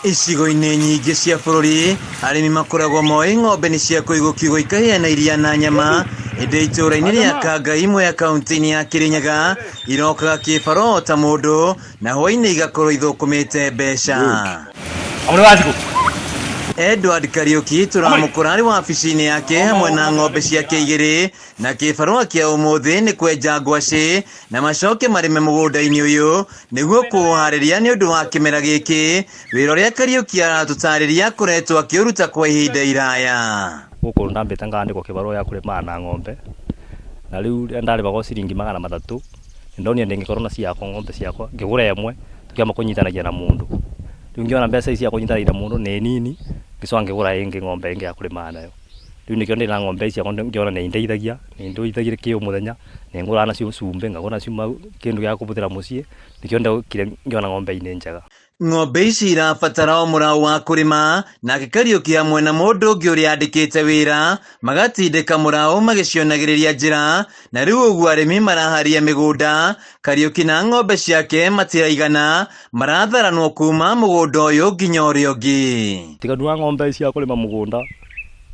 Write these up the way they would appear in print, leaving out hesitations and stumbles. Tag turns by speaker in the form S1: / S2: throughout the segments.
S1: Icigo-inĩ nyingĩ cia bũrũri arĩmi makoragwo moĩ ng'ombe nĩ cia kũigwo kiugũ ikaheana iria na nyama, ĩndĩ itũũra-inĩ rĩa Kangai imwe ya kaunti-inĩ ya Kirinyaga irokaga kĩbaro ta mũndũ na hwaĩ-inĩ igakorwo ithũkũmĩte mbeca. Edward Kariuki turamũkora arĩ wabici-inĩ yake hamwe na ng'ombe ciake igĩrĩ, na kĩbarũa kĩa ũmũthĩ nĩ kwenja ngwacĩ na macoke marĩme mũgũnda-inĩ ũyũ nĩguo kũũharĩria nĩ ũndũ wa kĩmera gĩkĩ, wĩra ũrĩa Kariuki aratũtarĩria akoretwo akĩũruta kwa ihinda iraya.
S2: Gũkũ ndambĩte ngandĩkwo kĩbarũa gĩa kũrĩma na ng'ombe, na rĩu ndarĩhagwo ciringi 300, nĩndonire ndĩngĩkorwo na ciakwa ng'ombe ciakwa ngĩgũra ĩmwe tũkĩamba kũnyitanagia na mũndũ. Rĩu ngĩona mbeca ici cia kũnyitanagia na mũndũ nĩ nini, ngĩcoka ngĩgũra ĩngĩ ng'ombe ĩngĩ ya kũrĩma nayo. Rĩu nĩkĩo ndĩ na ng'ombe ici ngĩona nĩ indeithagia kĩ mũthenya, nĩ ngũraga nacio cumbĩ, ngagũra nacio kĩndũ gĩa kũhũthĩra mũciĩ, nĩkĩo ndokire ngĩona ng'ombe nĩ njega.
S1: Ng'ombe ici irabatara o mũraũ wa kũrĩma, nake Kariuki hamwe na mũndũ ũngĩ ũrĩa andĩkĩte wĩra magatindĩka mũraũ magĩcionagĩrĩria njĩra, na rĩu ũguo arĩmi maraharia mĩgũnda, Kariuki na ng'ombe ciake matiraigana, maratharanwo kuma mũgũnda ũyũ nginya ũrĩa ũngĩ.
S2: Tiganu wa ng'ombe cia kũrĩma mũgũnda,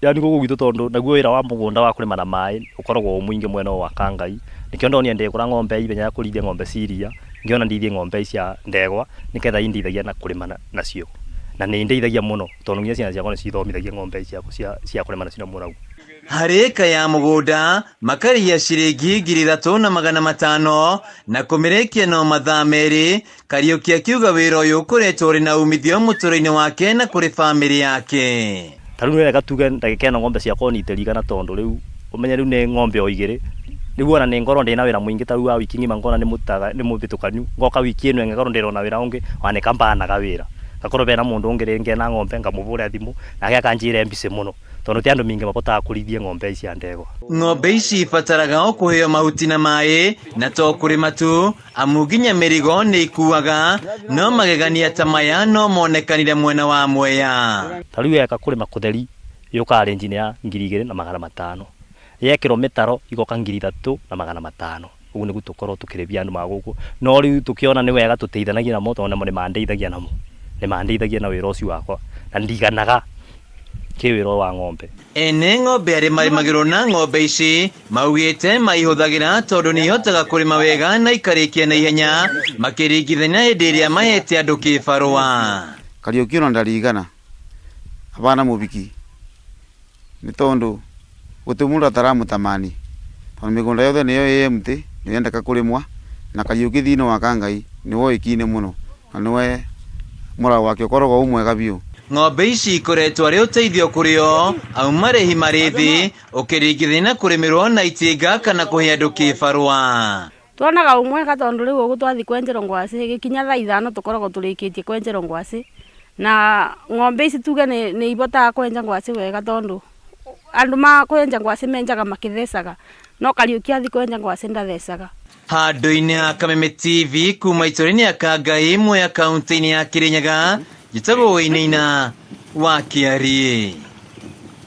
S2: yani gũkũ gwitũ tondũ naguo wĩra wa mũgũnda wa kũrĩma na maĩ ũkoragwo mũingĩ mwena wa Kangai, nĩkĩo ndonire ndĩgũra ng'ombe ithenya ya kũrĩithia ng'ombe cia iria, ngĩona ndithie ng'ombe cia ndegwa nĩgetha indeithagia na kũrĩma nacio, na nĩ indeithagia mũno tondũ nginya ciana ciakwa nĩ cithomithagia ng'ombe cia kũrĩma nacio na mũraũ.
S1: Harĩ ĩka ya mũgũnda makarĩhia ciringi 3,500 na kũmĩrĩkia no mathaa merĩ. Kariuki akiuga wĩra ũyũ ũkoretwo ũrĩ na umithio mũtũũrĩre-inĩ wake na kũrĩ bamĩrĩ yake.
S2: Tarĩu nĩ wega tuge ndagĩka ĩno ng'ombe ciakwa nĩite igana, tondũ rĩu ũmenye rĩu nĩ ng'ombe o igĩrĩ, nĩguo ona nĩ ngorwo ndĩna wĩra mũingĩ ta rĩu wa wiki ng'ima ngona nĩ mũthitũkanio, ngoka wiki ĩno ngorwo ndĩrona wĩra ũngĩ wanĩka mbanaga wĩra, ngakorwo bena mũndũ ũngĩ rĩngĩ na ng'ombe ngamũhũrĩra thimũ nake akanjĩra mbice mũno, tondũ ti andũ mingĩ mabotaga kũrĩithia ng'ombe ici cia ndegwa.
S1: Ng'ombe ici ibataraga o kũheo mahuti na maĩ, na to kũrĩma tu, amu nginya mĩrigo nĩ ikuaga, no magegania ta maya no monekanire mwena wa Mwea.
S2: Ta rĩu yeka kũrĩma kũtheri yũkaga range-inĩ ya 2,500, yekĩrwo mĩtaro igoka 3,500. Ũguo nĩguo tũkorwo tũkĩrĩhia andũ magũkũ, no rĩu tũkĩona nĩ wega tũteithanagie namo tondũ namo nĩ mandeithagia namo, nĩ mandeithagia na wĩra ũcio wakwa, na ndiganaga kĩwĩra wa ng'ombe.
S1: Ene ng'ombe arĩa marĩmagĩrwo na ng'ombe ici maugĩte maihũthagĩra tondũ nĩ ihotaga kũrĩma wega na ikarĩkia na ihenya makĩringithania hĩndĩ ĩrĩa mahete andũ kĩbarũa.
S3: Kariuki ona ndarigana abana mũbiki nĩ tondũ gũtĩ mũndũ ataramũtamani, tondũ mĩgũnda yothe nĩyo ĩ empty, nĩyendeka kũrĩmwa, na Kariuki thĩinĩ wa Kangai nĩ woĩkaine mũno na nĩwe mũraũ wake ũkoragwo mwega biũ.
S1: Ng'ombe ici ikoretwo arĩ ũteithio kũrĩ o, au marĩhi marĩ thĩ ũkĩringithania na kũrĩmĩrwo na itinga kana kũhe andũ kĩbarũa.
S4: Tuonaga umwega tondũ rĩu ũguo twathiĩ kwenjerwo ngwacĩ, gĩkinya thaa 5 tũkoragwo tũrĩkĩtie kwenjerwo ngwacĩ, na ng'ombe ici tuge nĩ ibotaga kwenja ngwacĩ wega, tondũ andũ ma kwenja ngwacĩ menjaga makĩthecaga, no Kariuki athiĩ kwenja ngwacĩ ndathecaga.
S1: Handũ-inĩ ha Kameme TV kuma itũũra-inĩ ya Kangai imwe ya kaunti-inĩ ya Kirinyaga, njĩtagwo Wĩinaina wa Kĩarĩ.